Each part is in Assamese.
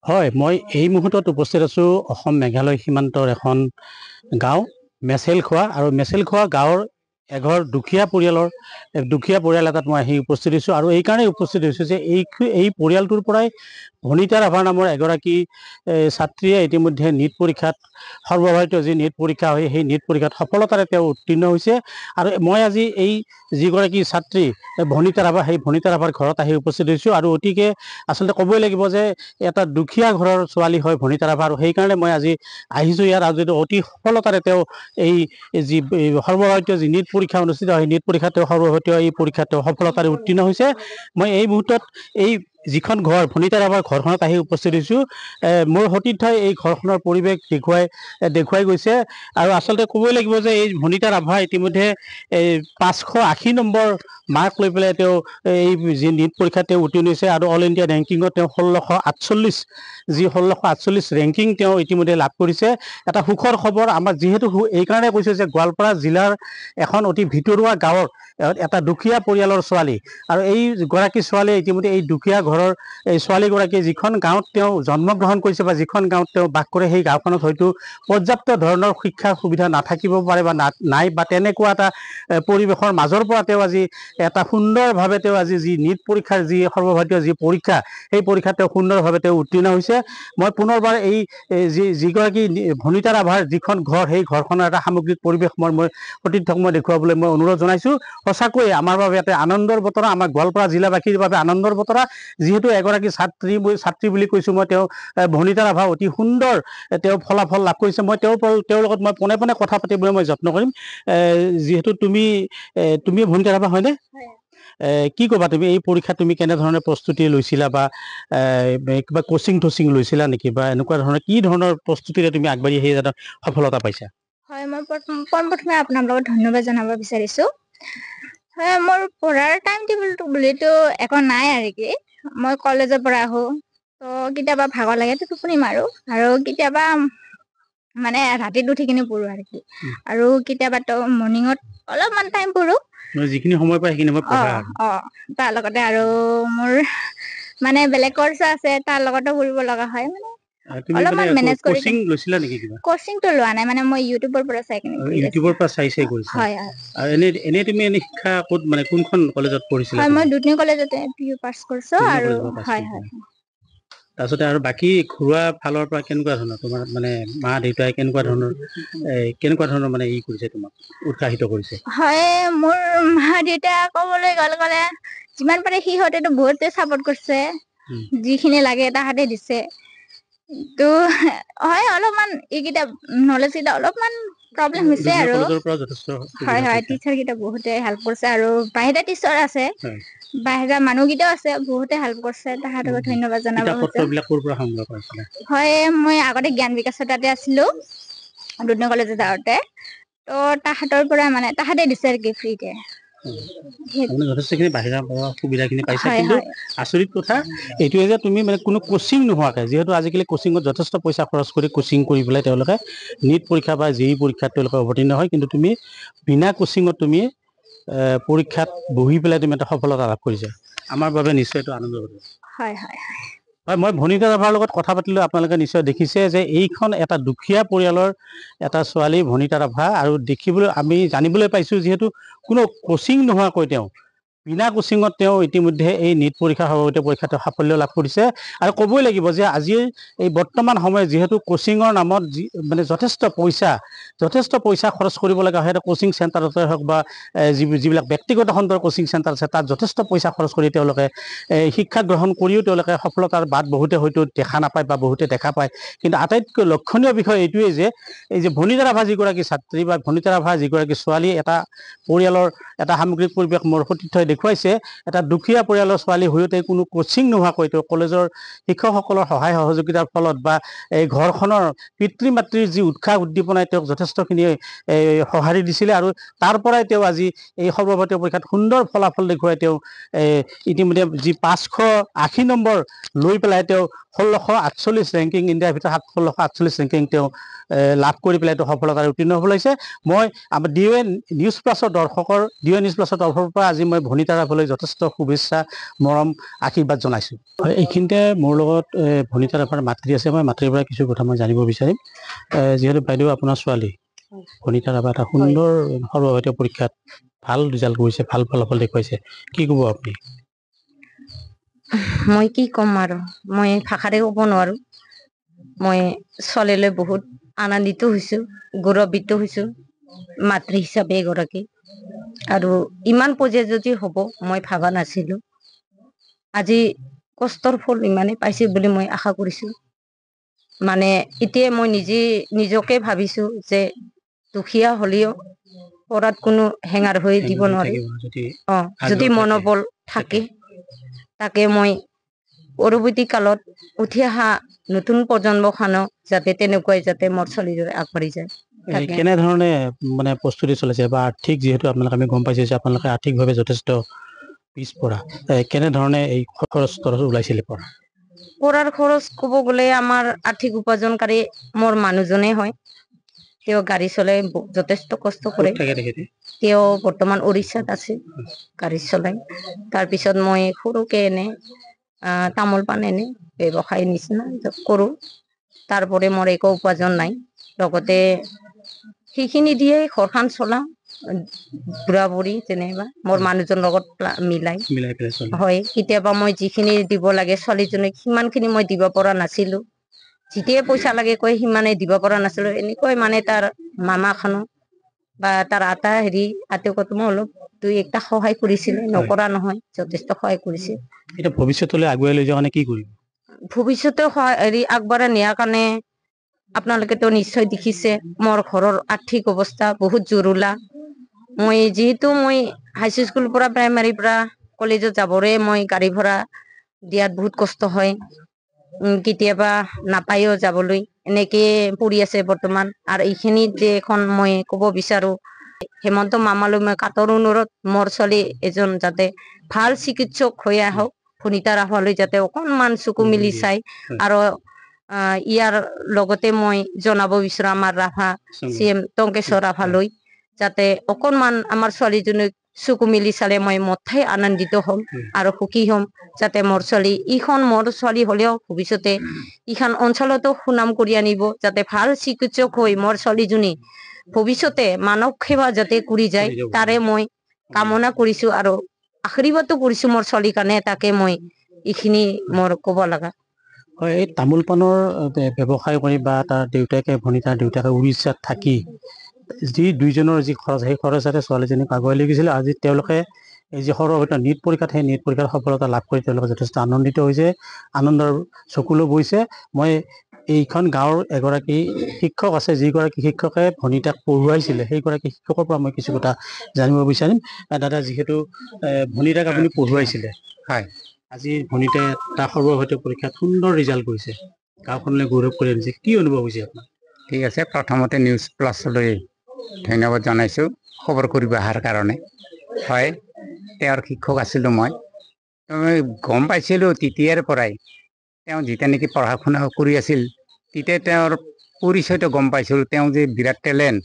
হয়, মই এই মুহূৰ্তত উপস্থিত আছোঁ অসম মেঘালয় সীমান্তৰ এখন গাঁও মেচেলখোৱা আৰু মেচেলখোৱা গাঁৱৰ এঘৰ দুখীয়া পৰিয়াল এটাত মই আহি উপস্থিত হৈছোঁ আৰু এইকাৰণেই উপস্থিত হৈছোঁ যে এই পৰিয়ালটোৰ পৰাই ভনিতা ৰাভা নামৰ এগৰাকী ছাত্ৰীয়ে ইতিমধ্যে নীট পৰীক্ষাত সৰ্বভাৰতীয় যি নীট পৰীক্ষা হয় সেই নীট পৰীক্ষাত সফলতাৰে তেওঁ উত্তীৰ্ণ হৈছে আৰু মই আজি এই যিগৰাকী ছাত্ৰী ভনিতা ৰাভা সেই ভনিতা ৰাভাৰ ঘৰত আহি উপস্থিত হৈছোঁ আৰু অতিকে আচলতে ক'বই লাগিব যে এটা দুখীয়া ঘৰৰ ছোৱালী হয় ভনিতা ৰাভা আৰু সেইকাৰণে মই আজি আহিছোঁ ইয়াত আৰু যিটো অতি সফলতাৰে তেওঁ এই যি সৰ্বভাৰতীয় যি নীট পৰীক্ষা অনুষ্ঠিত হয় নীট পৰীক্ষাত তেওঁ সৰ্বভাৰতীয় এই পৰীক্ষাত তেওঁ সফলতাৰে উত্তীৰ্ণ হৈছে। মই এই মুহূৰ্তত এই যিখন ঘৰ ভনিতা ৰাভাৰ ঘৰখনত আহি উপস্থিত হৈছোঁ। মোৰ সতীৰ্থই এই ঘৰখনৰ পৰিৱেশ দেখুৱাই গৈছে আৰু আচলতে ক'বই লাগিব যে এই ভনিতা ৰাভা ইতিমধ্যে 580 নম্বৰ মাৰ্ক লৈ পেলাই তেওঁ এই যি নীট পৰীক্ষাত তেওঁ উত্তীৰ্ণ হৈছে আৰু অল ইণ্ডিয়া ৰেংকিঙত তেওঁ 1648 ৰেংকিং তেওঁ ইতিমধ্যে লাভ কৰিছে। এটা সুখৰ খবৰ আমাৰ যিহেতু এইকাৰণে কৈছোঁ যে গোৱালপাৰা জিলাৰ এখন অতি ভিতৰুৱা গাঁৱৰ এটা দুখীয়া পৰিয়ালৰ ছোৱালী আৰু এই গৰাকী ছোৱালীয়ে ইতিমধ্যে এই দুখীয়া ঘৰৰ এই ছোৱালীগৰাকীয়ে যিখন গাঁৱত তেওঁ জন্মগ্ৰহণ কৰিছে বা যিখন গাঁৱত তেওঁ বাস কৰে সেই গাঁওখনত হয়তো পৰ্যাপ্ত ধৰণৰ শিক্ষা সুবিধা নাথাকিব পাৰে বা নাই বা তেনেকুৱা এটা পৰিৱেশৰ মাজৰ পৰা তেওঁ আজি এটা সুন্দৰভাৱে তেওঁ আজি যি নীট পৰীক্ষাৰ যি সৰ্বভাৰতীয় যি পৰীক্ষা সেই পৰীক্ষাত তেওঁ সুন্দৰভাৱে তেওঁ উত্তীৰ্ণ হৈছে। মই পুনৰবাৰ এই যিগৰাকী ভনিতা ৰাভাৰ যিখন ঘৰ সেই ঘৰখনৰ এটা সামগ্ৰিক পৰিৱেশ মই সতীৰ্থক মই দেখুৱাবলৈ মই অনুৰোধ জনাইছোঁ। সঁচাকৈয়ে আমাৰ বাবে এটা আনন্দৰ বতৰা, আমাৰ গোৱালপাৰা জিলাবাসীৰ বাবে আনন্দৰ বতৰা, যিহেতু এগৰাকী ছাত্ৰী বুলি কৈছোঁ মই তেওঁ ভনিতা ৰাভা অতি সুন্দৰ তেওঁ ফলাফল লাভ কৰিছে। মই তেওঁৰ লগত মই পোনে পোনে কথা পাতিবলৈ মই যত্ন কৰিম। যিহেতু তুমি ভনিতা ৰাভা হয়নে? কি ক'বা তুমি এই পৰীক্ষাত তুমি কেনেধৰণে প্ৰস্তুতি লৈছিলা বা কিবা কোচিং লৈছিলা নেকি বা এনেকুৱা ধৰণৰ কি ধৰণৰ প্ৰস্তুতিৰে তুমি আগবাঢ়ি আহি এটা সফলতা পাইছা? হয়, মই পোনপ্ৰথমে আপোনাৰ লগত ধন্যবাদ জনাব বিচাৰিছোঁ। হয়, মোৰ পঢ়াৰ টাইম টেবুলটো বুলিতো একো নাই আৰু কি, মই কলেজৰ পৰা আহোঁ তো কেতিয়াবা ভাগৰ লাগে তো টোপনি মাৰোঁ আৰু কেতিয়াবা মানে ৰাতিত উঠি কিনে পঢ়োঁ আৰু কি, আৰু কেতিয়াবাতো মৰ্ণিঙত অলপমান টাইম পঢ়োঁ। যিখিনি সময় পায় সেইখিনি সময় পঢ়া আৰু তাৰ লগতে আৰু মোৰ মানে বেলেগ কৰ্চ আছে তাৰ লগতো পঢ়িব লগা হয়, মানে অলপমান মেনেজ কৰি কোচিং লৈছিলা নেকি কিবা? কোচিংটো লোৱা নাই, মানে মই ইউটিউবৰ পৰা চাই কিনে কৰি আছোঁ। ইউটিউবৰ পৰা চাই কৰিছা? হয় আৰু এনেই তুমি শিক্ষা ক'ত মানে কোনখন কলেজত পঢ়িছিলা হয়, তুমি? মই দুধনৈ কলেজতে PU পাছ কৰিছোঁ দুধনৈ আৰু কলেজৰ পৰা পাছ হয় কৰিছিলা। তাৰপিছতে আৰু বাকী ঘৰুৱা ফালৰ পৰা কেনেকুৱা ধৰণৰ তোমাৰ মানে মা দেউতাই কেনেকুৱা ধৰণৰ মানে কৰিছে তোমাক উৎসাহিত কৰিছে? হয়, মোৰ মা দেউতা ক'বলৈ গ'লে যিমান পাৰে সিহঁতেতো বহুতে চাপৰ্ট কৰিছে, যিখিনি লাগে তাহাঁতে দিছে। তো হয়, অলপমান এইকেইটা নলেজ কেইটা অলপমান প্ৰব্লেম হৈছে দুধনৈ আৰু কলেজৰ পৰা যথেষ্ট সুবিধা হয়, পাইছা? টিচাৰ কেইটা বহুতে হেল্প কৰিছে আৰু বাহিৰা টিচাৰ আছে, বাহিৰা মানুহকেইটাও আছে, বহুতে হেল্প কৰিছে, তাহাঁতকো ধন্যবাদ জনাব কিতাপ খুজিছোঁ। পত্ৰবিলাক ক'ৰ পৰা সংগ্ৰহ কৰিছিলা? হয়, মই আগতে জ্ঞান বিকাশৰ তাতে আছিলোঁ দুধনৈ কলেজত যাওঁতে, তো তাহাঁতৰ পৰা মানে তাহাঁতে দিছে আৰু কি ফ্ৰীতে। আপুনি যথেষ্টখিনি বাহিৰা সুবিধাখিনি পাইছা, হয় কিন্তু হয় আচৰিত কথা এইটোৱে যে তুমি মানে কোনো কোচিং নোহোৱাকৈ, যিহেতু আজিকালি কোচিঙত যথেষ্ট পইচা খৰচ কৰি কোচিং কৰি পেলাই তেওঁলোকে নীট পৰীক্ষা বা JEE পৰীক্ষাত তেওঁলোকে অৱতীৰ্ণ হয়, কিন্তু তুমি বিনা কোচিঙত তুমি পৰীক্ষাত বহি পেলাই তুমি এটা সফলতা লাভ কৰিছা। আমাৰ বাবে নিশ্চয় এইটো আনন্দৰ কথা। হয়। হয়, মই ভনিতা ৰাভাৰ লগত কথা পাতিলোঁ। আপোনালোকে নিশ্চয় দেখিছে যে এইখন এটা দুখীয়া পৰিয়ালৰ এটা ছোৱালী ভনিতা ৰাভা, আৰু আমি জানিবলৈ পাইছোঁ যিহেতু কোনো কোচিং নোহোৱাকৈ তেওঁ বিনা কোচিঙত তেওঁ ইতিমধ্যে এই নীট সৰ্বভাৰতীয় পৰীক্ষাত সাফল্য লাভ কৰিছে। আৰু ক'বই লাগিব যে আজিৰ এই বৰ্তমান সময়ত যিহেতু কোচিঙৰ নামত মানে যথেষ্ট পইচা খৰচ কৰিব লগা হয়, কোচিং চেণ্টাৰতে হওক বা যিবিলাক ব্যক্তিগত খণ্ডৰ কোচিং চেণ্টাৰ আছে তাত যথেষ্ট পইচা খৰচ কৰি তেওঁলোকে শিক্ষা গ্ৰহণ কৰিও তেওঁলোকে সফলতাৰ বাট বহুতে হয়তো দেখা নাপায় বা বহুতে দেখা পায়। কিন্তু আটাইতকৈ লক্ষণীয় বিষয় এইটোৱেই যে এই যে ভনিতা ৰাভা যিগৰাকী ছাত্ৰী বা ভনিতা ৰাভা যিগৰাকী ছোৱালী, এটা পৰিয়ালৰ এটা সামগ্ৰিক পৰিৱেশ মোৰ সতীৰ্থই দেখুৱাইছে। এটা দুখীয়া পৰিয়ালৰ ছোৱালী হৈও কোনো কোচিং নোহোৱাকৈ তেওঁ কলেজৰ শিক্ষকসকলৰ সহায় সহযোগিতাৰ ফলত বা এই ঘৰখনৰ পিতৃ মাতৃৰ যি উৎসাহ উদ্দীপনাই তেওঁক যথেষ্টখিনি সঁহাৰি দিছিলে, আৰু তাৰ পৰাই তেওঁ আজি এই সৰ্বভাৰতীয় পৰীক্ষাত সুন্দৰ ফলাফল দেখুৱাই তেওঁ ইতিমধ্যে যি 580 নম্বৰ লৈ পেলাই তেওঁ 1648 ৰেংকিং, ইণ্ডিয়াৰ ভিতৰত 1648 ৰেংকিং তেওঁ লাভ কৰি পেলাই এইটো সফলতাৰে উত্তীৰ্ণ হ'ব লাগিছে। মই আমাৰ DOA নিউজ প্লাছৰ দৰ্শকৰ DOA নিউজ প্লাছৰ তৰফৰ পৰা আজি মই ভনিতা ৰাভালৈ যথেষ্ট শুভেচ্ছা মৰম আশীৰ্বাদ জনাইছোঁ। হয়, এইখিনিতে মোৰ লগত ভনিতা ৰাভাৰ মাতৃ আছে। মই মাতৃৰ পৰা কিছু কথা মই জানিব বিচাৰিম। যিহেতু বাইদেউ আপোনাৰ ছোৱালী ভনিতা ৰাভা এটা সুন্দৰ সৰ্বভাৰতীয় পৰীক্ষাত ভাল ৰিজাল্ট কৰিছে, ভাল ফলাফল দেখুৱাইছে, কি ক'ব আপুনি? মই কি ক'ম আৰু মই ভাষাৰে ক'ব নোৱাৰো। মই ছোৱালীলৈ বহুত আনন্দিত হৈছোঁ, গৌৰৱান্বিত হৈছোঁ মাতৃ হিচাপে এগৰাকী। আৰু ইমান পৰ্যায়ত হ'ব মই ভাবা নাছিলোঁ। আজি কষ্টৰ ফল ইমানেই পাইছে বুলি মই আশা কৰিছোঁ। মানে এতিয়া মই নিজকে ভাবিছোঁ যে দুখীয়া হ'লেও পঢ়াত কোনো হেঙাৰ হৈ দিব নোৱাৰে। যদি মনোবল থাকে তাকে মই পৰৱৰ্তী কালত উঠি অহা নতুন প্ৰজন্মখানক যাতে তেনেকুৱাই যাতে মোৰ ছোৱালীদৰে আগবাঢ়ি যায়। কেনেধৰণে মানে প্ৰস্তুতি চলাইছে বা আৰ্থিক, যিহেতু আপোনালোকে আমি গম পাইছোঁ যে আপোনালোকে আৰ্থিকভাৱে যথেষ্ট পিছপৰা, কেনেধৰণে এই খৰচ ওলাইছিলে পঢ়া? পঢ়াৰ খৰচ ক'ব গ'লে আমাৰ আৰ্থিক উপাৰ্জনকাৰী মোৰ মানুহজনেই হয়। তেওঁ গাড়ী চলাই যথেষ্ট কষ্ট কৰে। তেওঁ বৰ্তমান উৰিষ্যাত আছে, গাড়ী চলাই। তাৰপিছত মই সৰুকে এনে তামোল পাণ এনে ব্যৱসায় নিচিনা কৰোঁ। তাৰোপৰি মোৰ একো উপাৰ্জন নাই। লগতে সেইখিনি দিয়ে ঘৰখন চলাওঁ, বুঢ়া বুঢ়ী যেনিবা মোৰ মানুহজনৰ লগত মিলাই। হয়, কেতিয়াবা মই যিখিনি দিব লাগে ছোৱালীজনীক সিমানখিনি মই দিব পৰা নাছিলোঁ। যেতিয়াই পইচা লাগে কয় সিমানে দিব পৰা নাছিলোঁ। এনেকৈ মানে তাৰ মামাখানো বা তাৰ আতেকতো মই অলপ দুই একটা সহায় কৰিছিলে, নকৰা নহয়, যথেষ্ট সহায় কৰিছে। এতিয়া ভৱিষ্যতলৈ আগুৱাই লৈ যোৱাৰ কাৰণে কি কৰিম? ভৱিষ্যতে আগবঢ়াই নিয়াৰ কাৰণে আপোনালোকেতো নিশ্চয় দেখিছে মোৰ ঘৰৰ আৰ্থিক অৱস্থা বহুত জুৰুলা। মই যিহেতু হাইস্কুলৰ পৰা প্ৰাইমাৰীৰ পৰা কলেজত যাবৰে মই গাড়ী ভাড়া দিয়াত বহুত কষ্ট হয়। কেতিয়াবা নাপায়ও যাবলৈ, এনেকে পৰি আছে বৰ্তমান। আৰু এইখিনিত যে এখন মই ক'ব বিচাৰো, হেমন্ত মামালৈ মই কাতৰ অনুৰোধ, মোৰ ছোৱালী এজন যাতে ভাল চিকিৎসক হৈ আহক, ভনিতা ৰাভালৈ যাতে অকণমান চকু মেলি চাই। আৰু ইয়াৰ লগতে মই জনাব বিচাৰো আমাৰ ৰাভা CM টংকেশ্বৰ ৰাভালৈ যাতে অকণমান আমাৰ ছোৱালীজনীক চকু মেলি চালে মই মঠাই আনন্দিত হ'ম আৰু সুখী হ'ম। যাতে মোৰ ছোৱালী মোৰ ছোৱালী হ'লেও ভৱিষ্যতে ইখন অঞ্চলতো সুনাম কৰি আনিব, যাতে ভাল চিকিৎসক হৈ মোৰ ছোৱালীজনী ভৱিষ্যতে মানৱ সেৱা যাতে কৰি যায়, তাৰে মই কামনা কৰিছোঁ আৰু আশীৰ্বাদো কৰিছোঁ মোৰ ছোৱালীৰ কাৰণে। তাকে মই এইখিনি মোৰ ক'ব লগা। হয়, এই তামোল পাণৰ ব্যৱসায় কৰি বা তাৰ ভনিতাৰ দেউতাকে উৰিষ্যাত থাকি যি দুইজনৰ যি খৰচ, সেই খৰচতে ছোৱালীজনীক আগুৱাই লৈ গৈছিল। আজি তেওঁলোকে এই যি সৰ্বভাৰতীয় নীট পৰীক্ষাত, সেই নীট পৰীক্ষাত সফলতা লাভ কৰি তেওঁলোকে যথেষ্ট আনন্দিত হৈছে, আনন্দৰ চকুলো বৈছে। মই এইখন গাঁৱৰ এগৰাকী শিক্ষক আছে, যিগৰাকী শিক্ষকে ভনিতাক পঢ়ুৱাইছিলে, সেইগৰাকী শিক্ষকৰ পৰা মই কিছু কথা জানিব বিচাৰিম। দাদা, যিহেতু ভনিতাক আপুনি পঢ়ুৱাইছিলে, হয়, আজি ভনিতাই এটা সৰ্বভাৰতীয় পৰীক্ষাত সুন্দৰ ৰিজাল্ট কৰিছে, গাঁওখনলৈ গৌৰৱ কৰি আনিছে, কি অনুভৱ হৈছে আপোনাৰ? ঠিক আছে। প্ৰথমতে নিউজ প্লাছলৈ ধন্যবাদ জনাইছোঁ খবৰ কৰিব অহাৰ কাৰণে। হয়, তেওঁৰ শিক্ষক আছিলোঁ মই গম পাইছিলোঁ তেতিয়াৰ পৰাই। তেওঁ যেতিয়া নেকি পঢ়া শুনা কৰি আছিল, তেতিয়া তেওঁৰ পৰিচয়টো গম পাইছিলোঁ, তেওঁ যে বিৰাট টেলেণ্ট।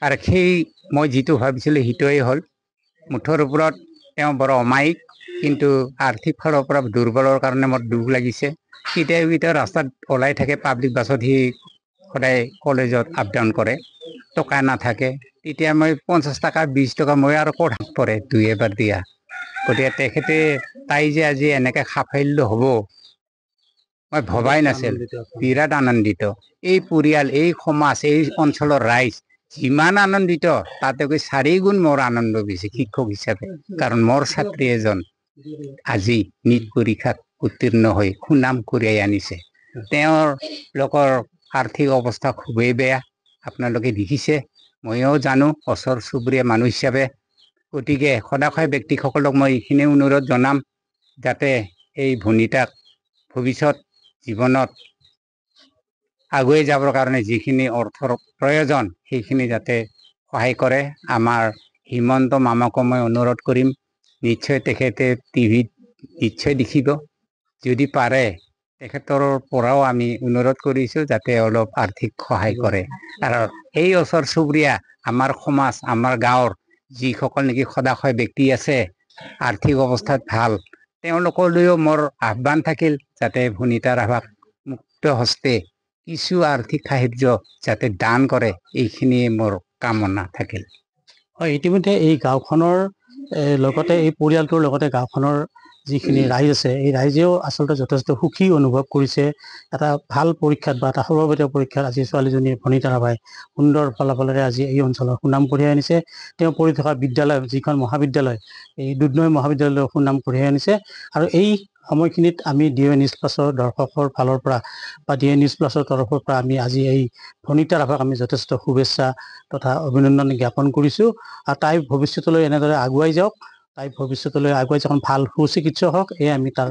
আৰু সেই মই যিটো ভাবিছিলোঁ সেইটোৱেই হ'ল। মুঠৰ ওপৰত তেওঁ বৰ অমায়িক, কিন্তু আৰ্থিক ফালৰ পৰা দুৰ্বলৰ কাৰণে মোৰ দুখ লাগিছে। কেতিয়াবা ৰাস্তাত ওলাই থাকে, পাব্লিক বাছত সি সদায় কলেজত আপ ডাউন কৰে, টকা নাথাকে। তেতিয়া মই 50 টকা 20 টকা মই আৰু ক'ত পৰে দুই এবাৰ দিয়া। গতিকে তাই যে আজি এনেকে সাফল্য হ'ব মই ভবাই নাছিল। বিৰাট আনন্দিত। এই পৰিয়াল, এই সমাজ, এই অঞ্চলৰ ৰাইজ যিমান আনন্দিত, তাতকৈ 4 গুণ মোৰ আনন্দ বেছি শিক্ষক হিচাপে। কাৰণ মোৰ ছাত্ৰী এজন আজি নীট পৰীক্ষাত উত্তীৰ্ণ হৈ সুনাম কঢ়িয়াই আনিছে। তেওঁৰ লোকৰ আৰ্থিক অৱস্থা খুবেই বেয়া, আপোনালোকে দেখিছে, ময়ো জানো ওচৰ চুবুৰীয়া মানুহ হিচাপে। গতিকে সদাশয় ব্যক্তিসকলক মই এইখিনি অনুৰোধ জনাম, যাতে এই ভনিতাক ভৱিষ্যত জীৱনত আগুৱাই যাবৰ কাৰণে যিখিনি অৰ্থৰ প্ৰয়োজন, সেইখিনি যাতে সহায় কৰে। আমাৰ হিমন্ত মামাকো মই অনুৰোধ কৰিম, নিশ্চয় তেখেতে টিভিত নিশ্চয় দেখিব, যদি পাৰে তেখেতৰ পৰাও আমি অনুৰোধ কৰিছোঁ যাতে অলপ আৰ্থিক সহায় কৰে আৰু এই ওচৰ চুবুৰীয়া আমাৰ সমাজ আমাৰ গাঁৱৰ যিসকল নেকি সদাশয় ব্যক্তি আছে আৰ্থিক অৱস্থাত ভাল তেওঁলোকলৈও মোৰ আহ্বান থাকিল যাতে ভনিতা ৰাভাক মুক্ত হস্তে কিছু আৰ্থিক সাহায্য যাতে দান কৰে এইখিনিয়ে মোৰ কামনা থাকিল। হয়, ইতিমধ্যে এই গাঁওখনৰ লগতে এই পৰিয়ালটোৰ লগতে গাঁওখনৰ যিখিনি ৰাইজ আছে এই ৰাইজেও আচলতে যথেষ্ট সুখী অনুভৱ কৰিছে। এটা ভাল পৰীক্ষাত বা এটা সৰ্বভাৰতীয় পৰীক্ষাত আজি ছোৱালীজনীয়ে ভনিতা ৰাভাই সুন্দৰ ফলাফলেৰে আজি এই অঞ্চলৰ সুনাম কঢ়িয়াই আনিছে। তেওঁ পঢ়ি থকা বিদ্যালয় যিখন মহাবিদ্যালয় এই দুধনৈ মহাবিদ্যালয়ৰ সুনাম কঢ়িয়াই আনিছে আৰু এই সময়খিনিত আমি DA নিউজ প্লাছৰ দৰ্শকৰ ফালৰ পৰা বা DA নিউজ প্লাছৰ তৰফৰ পৰা আমি আজি এই ভনিতা ৰাভাক আমি যথেষ্ট শুভেচ্ছা তথা অভিনন্দন জ্ঞাপন কৰিছোঁ আৰু তাই ভৱিষ্যতলৈ এনেদৰে আগুৱাই যাওক, তাই ভৱিষ্যতলৈ আগুৱাই যাওক ভাল সুচিকিৎসক হওক, এয়ে আমি তাৰ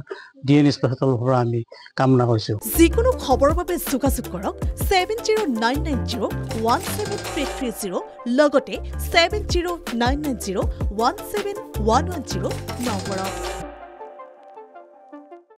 DA নিউজ প্লাছৰ তৰফৰ পৰা আমি কামনা কৰিছোঁ। যিকোনো খবৰৰ বাবে যোগাযোগ কৰক 7099017330 লগতে 7099017110 নম্বৰত।